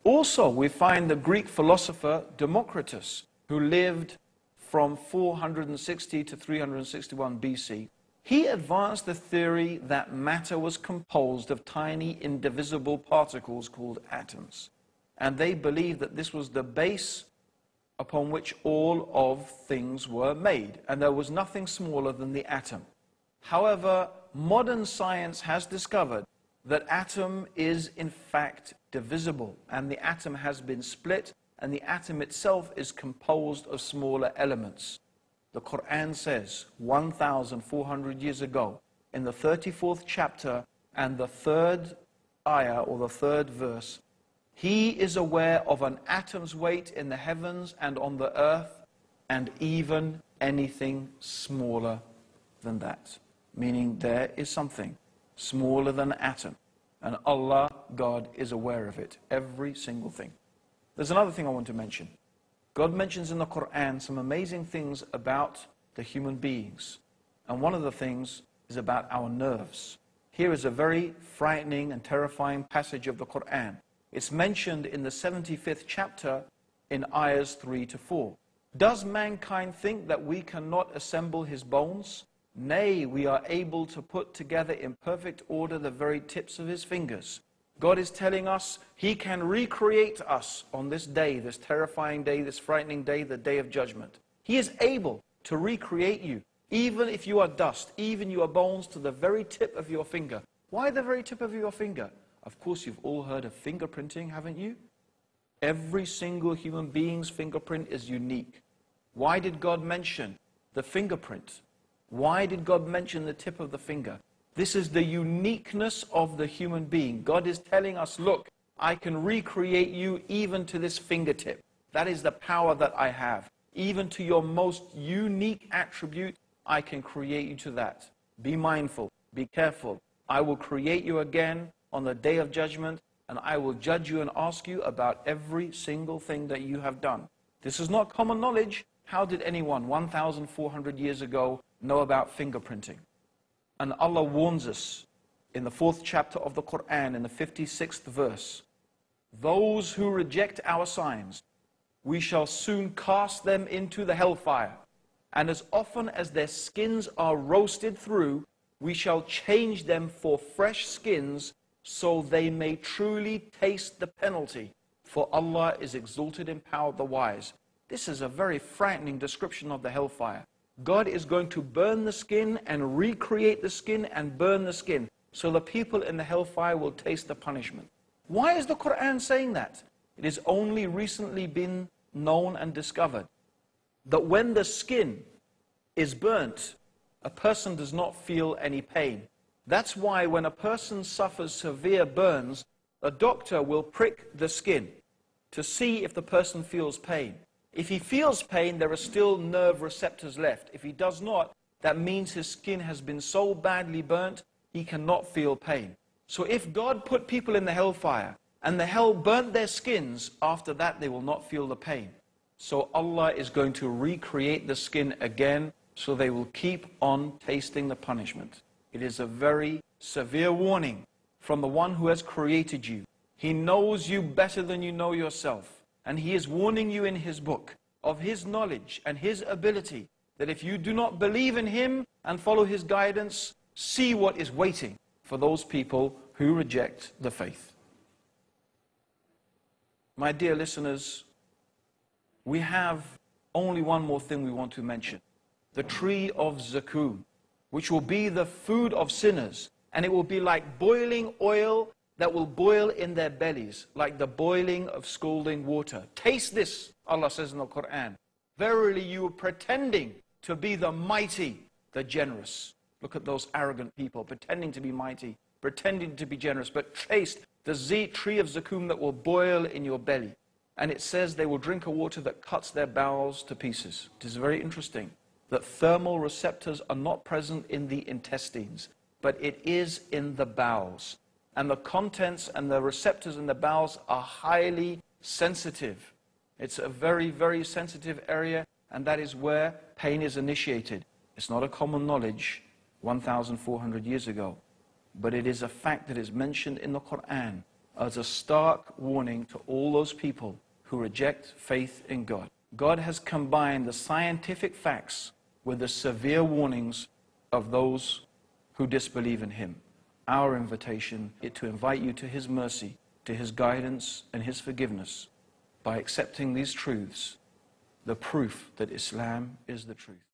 Also, we find the Greek philosopher Democritus, who lived from 460 to 361 BC. He advanced the theory that matter was composed of tiny indivisible particles called atoms. And they believed that this was the base upon which all of things were made, and there was nothing smaller than the atom. However, modern science has discovered that atom is in fact divisible, and the atom has been split, and the atom itself is composed of smaller elements. The Quran says 1,400 years ago, in the 34th chapter and the 3rd ayah or the 3rd verse, He is aware of an atom's weight in the heavens and on the earth, and even anything smaller than that. Meaning there is something smaller than an atom. And Allah, God, is aware of it. Every single thing. There's another thing I want to mention. God mentions in the Quran some amazing things about the human beings. And one of the things is about our nerves. Here is a very frightening and terrifying passage of the Quran. It's mentioned in the 75th chapter in ayahs 3 to 4. Does mankind think that we cannot assemble his bones? Nay, we are able to put together in perfect order the very tips of his fingers. God is telling us He can recreate us on this day, this terrifying day, this frightening day, the day of judgment. He is able to recreate you, even if you are dust, even your bones to the very tip of your finger. Why the very tip of your finger? Of course, you've all heard of fingerprinting, haven't you? Every single human being's fingerprint is unique. Why did God mention the fingerprint? Why did God mention the tip of the finger? This is the uniqueness of the human being. God is telling us, look, I can recreate you even to this fingertip. That is the power that I have. Even to your most unique attribute, I can create you to that. Be mindful, be careful. I will create you again on the day of judgment, and I will judge you and ask you about every single thing that you have done. This is not common knowledge. How did anyone 1,400 years ago know about fingerprinting? And Allah warns us in the 4th chapter of the Quran, in the 56th verse, those who reject our signs, we shall soon cast them into the hellfire. And as often as their skins are roasted through, we shall change them for fresh skins, so they may truly taste the penalty. For Allah is exalted in power of the wise. This is a very frightening description of the hellfire. God is going to burn the skin and recreate the skin and burn the skin, so the people in the hellfire will taste the punishment. Why is the Quran saying that? It has only recently been known and discovered that when the skin is burnt, a person does not feel any pain. That's why when a person suffers severe burns, a doctor will prick the skin to see if the person feels pain. If he feels pain, there are still nerve receptors left. If he does not, that means his skin has been so badly burnt, he cannot feel pain. So if God put people in the hellfire, and the hell burnt their skins, after that they will not feel the pain. So Allah is going to recreate the skin again, so they will keep on tasting the punishment. It is a very severe warning from the one who has created you. He knows you better than you know yourself. And He is warning you in His book of His knowledge and His ability, that if you do not believe in Him and follow His guidance, see what is waiting for those people who reject the faith. My dear listeners, we have only one more thing we want to mention. The tree of Zakum, which will be the food of sinners, and it will be like boiling oil that will boil in their bellies, like the boiling of scalding water. Taste this, Allah says in the Quran. Verily you are pretending to be the mighty, the generous. Look at those arrogant people, pretending to be mighty, pretending to be generous, but taste the tree of Zakum that will boil in your belly. And it says they will drink a water that cuts their bowels to pieces. It is very interesting that thermal receptors are not present in the intestines, but it is in the bowels. And the contents and the receptors in the bowels are highly sensitive. It's a very, very sensitive area, and that is where pain is initiated. It's not a common knowledge 1,400 years ago, but it is a fact that is mentioned in the Quran. as a stark warning to all those people who reject faith in God. God has combined the scientific facts with the severe warnings of those who disbelieve in him. Our invitation is to invite you to his mercy, to his guidance and his forgiveness by accepting these truths, the proof that Islam is the truth.